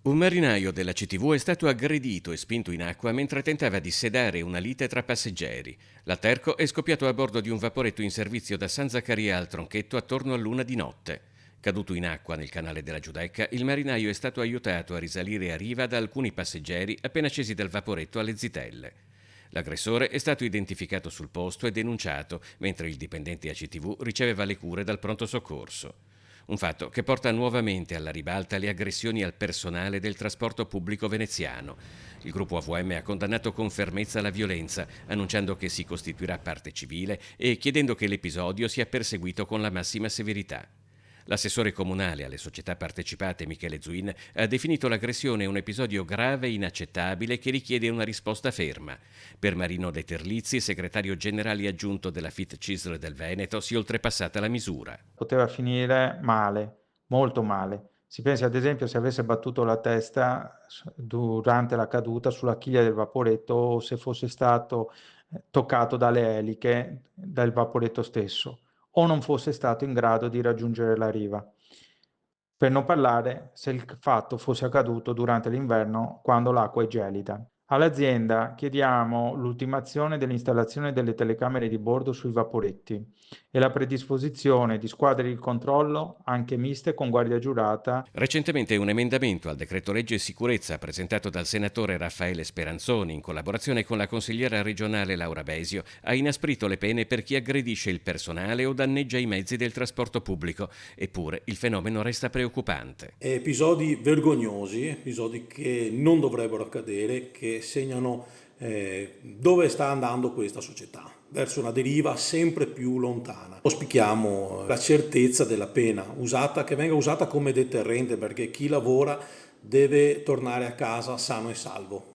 Un marinaio della CTV è stato aggredito e spinto in acqua mentre tentava di sedare una lite tra passeggeri. L'alterco è scoppiato a bordo di un vaporetto in servizio da San Zaccaria al Tronchetto attorno all'1 di notte. Caduto in acqua nel canale della Giudecca, il marinaio è stato aiutato a risalire a riva da alcuni passeggeri appena scesi dal vaporetto alle Zitelle. L'aggressore è stato identificato sul posto e denunciato, mentre il dipendente ACTV riceveva le cure dal pronto soccorso. Un fatto che porta nuovamente alla ribalta le aggressioni al personale del trasporto pubblico veneziano. Il gruppo AVM ha condannato con fermezza la violenza, annunciando che si costituirà parte civile e chiedendo che l'episodio sia perseguito con la massima severità. L'assessore comunale alle società partecipate Michele Zuin ha definito l'aggressione un episodio grave e inaccettabile che richiede una risposta ferma. Per Marino De Terlizzi, segretario generale aggiunto della FIT CISL del Veneto, si è oltrepassata la misura. Poteva finire male, molto male. Si pensi ad esempio se avesse battuto la testa durante la caduta sulla chiglia del vaporetto o se fosse stato toccato dalle eliche del vaporetto stesso o non fosse stato in grado di raggiungere la riva. Per non parlare se il fatto fosse accaduto durante l'inverno quando l'acqua è gelida. All'azienda chiediamo l'ultimazione dell'installazione delle telecamere di bordo sui vaporetti e la predisposizione di squadre di controllo, anche miste con guardia giurata. Recentemente un emendamento al decreto legge sicurezza presentato dal senatore Raffaele Speranzoni in collaborazione con la consigliera regionale Laura Besio ha inasprito le pene per chi aggredisce il personale o danneggia i mezzi del trasporto pubblico, eppure il fenomeno resta preoccupante. Episodi vergognosi, episodi che non dovrebbero accadere, che segnano dove sta andando questa società, verso una deriva sempre più lontana. Auspichiamo la certezza della pena che venga usata come deterrente, perché chi lavora deve tornare a casa sano e salvo.